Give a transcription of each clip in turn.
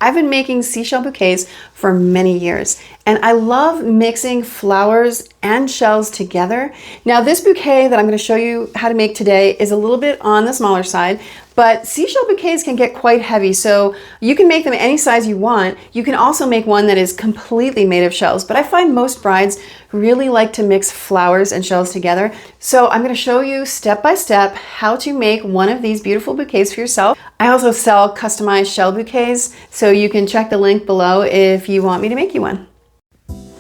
I've been making seashell bouquets for many years, and I love mixing flowers and shells together. Now, this bouquet that I'm going to show you how to make today is a little bit on the smaller side, but seashell bouquets can get quite heavy, so you can make them any size you want. You can also make one that is completely made of shells, but I find most brides really like to mix flowers and shells together. So I'm going to show you step by step how to make one of these beautiful bouquets for yourself. I also sell customized shell bouquets, so you can check the link below if you want me to make you one.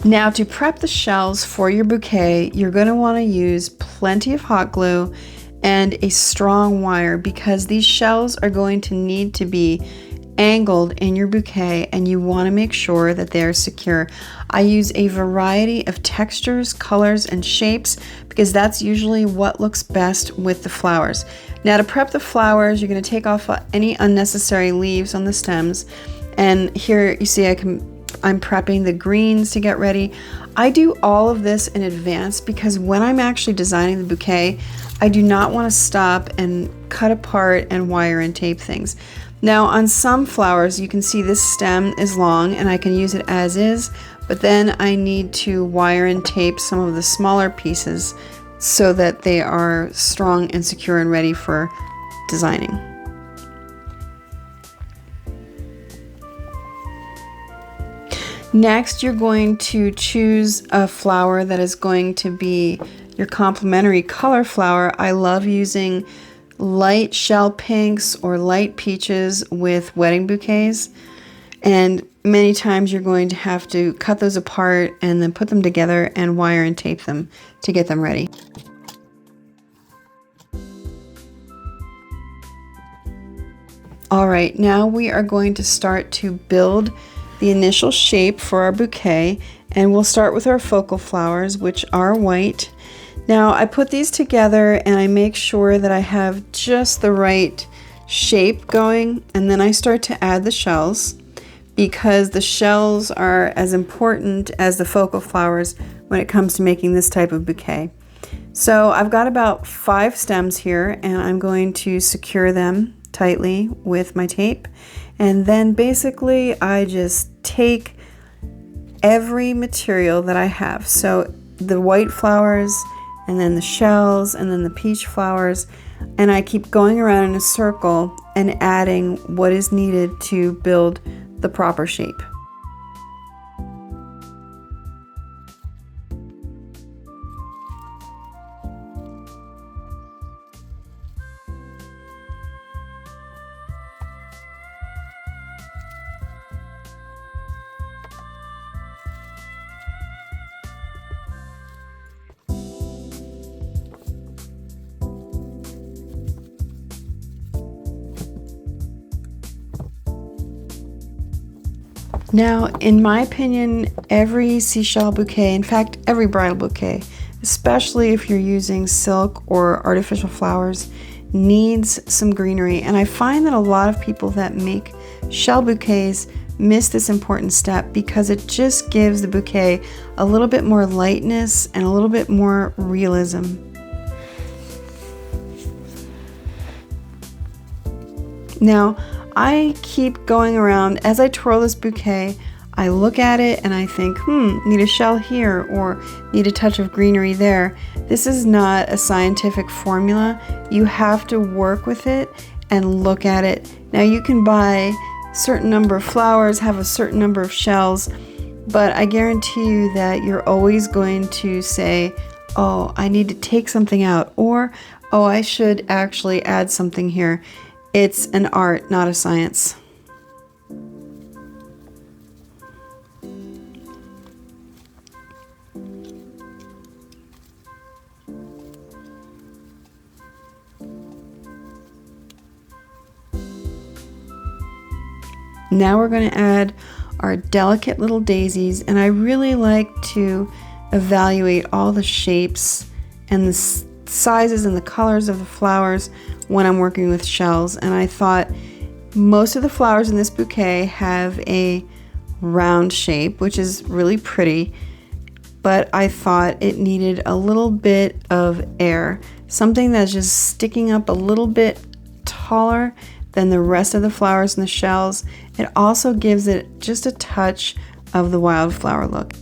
Now, to prep the shells for your bouquet, you're going to want to use plenty of hot glue and a strong wire, because these shells are going to need to be angled in your bouquet, and you want to make sure that they're secure. I use a variety of textures, colors, and shapes because that's usually what looks best with the flowers. Now, to prep the flowers, you're going to take off any unnecessary leaves on the stems, and here you see I'm prepping the greens to get ready. I do all of this in advance because when I'm actually designing the bouquet, I do not want to stop and cut apart and wire and tape things. Now, on some flowers, you can see this stem is long and I can use it as is, but then I need to wire and tape some of the smaller pieces so that they are strong and secure and ready for designing. Next, you're going to choose a flower that is going to be your complementary color flower. I love using light shell pinks or light peaches with wedding bouquets, and many times you're going to have to cut those apart and then put them together and wire and tape them to get them ready. All right, now we are going to start to build the initial shape for our bouquet, and we'll start with our focal flowers, which are white. Now, I put these together and I make sure that I have just the right shape going, and then I start to add the shells, because the shells are as important as the focal flowers when it comes to making this type of bouquet. So I've got about 5 stems here, and I'm going to secure them tightly with my tape, and then basically I just take every material that I have, so the white flowers and then the shells and then the peach flowers, and I keep going around in a circle and adding what is needed to build the proper shape. Now, in my opinion, every seashell bouquet, in fact, every bridal bouquet, especially if you're using silk or artificial flowers, needs some greenery. And I find that a lot of people that make shell bouquets miss this important step because it just gives the bouquet a little bit more lightness and a little bit more realism. Now, I keep going around. As I twirl this bouquet, I look at it and I think, need a shell here or need a touch of greenery there. This is not a scientific formula. You have to work with it and look at it. Now, you can buy a certain number of flowers, have a certain number of shells, but I guarantee you that you're always going to say, oh, I need to take something out, or, oh, I should actually add something here. It's an art, not a science. Now we're going to add our delicate little daisies, and I really like to evaluate all the shapes and the sizes and the colors of the flowers when I'm working with shells. And I thought most of the flowers in this bouquet have a round shape, which is really pretty, but I thought it needed a little bit of air, something that's just sticking up a little bit taller than the rest of the flowers and the shells. It also gives it just a touch of the wildflower look.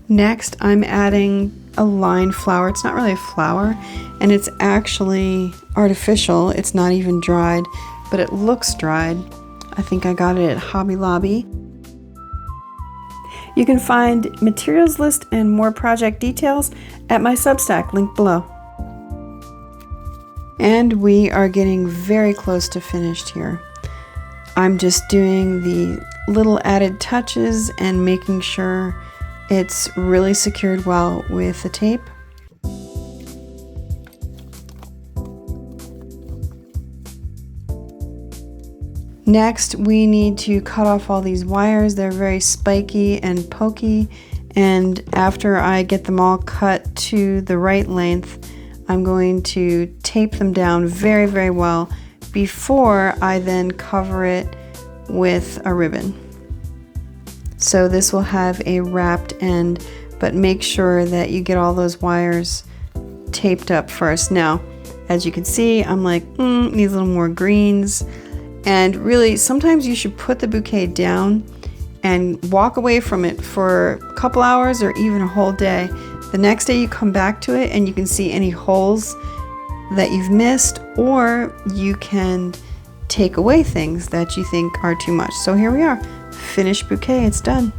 Next, I'm adding a line flower. It's not really a flower, and it's actually artificial. It's not even dried, but it looks dried. I think I got it at Hobby Lobby. You can find materials list and more project details at my Substack, link below. And we are getting very close to finished here. I'm just doing the little added touches and making sure it's really secured well with the tape. Next, we need to cut off all these wires. They're very spiky and pokey, and after I get them all cut to the right length, I'm going to tape them down very, very well before I then cover it with a ribbon. So this will have a wrapped end, but make sure that you get all those wires taped up first. Now, as you can see, I'm like, need a little more greens. And really, sometimes you should put the bouquet down and walk away from it for a couple hours or even a whole day. The next day you come back to it and you can see any holes that you've missed, or you can take away things that you think are too much. So here we are, finished bouquet, it's done.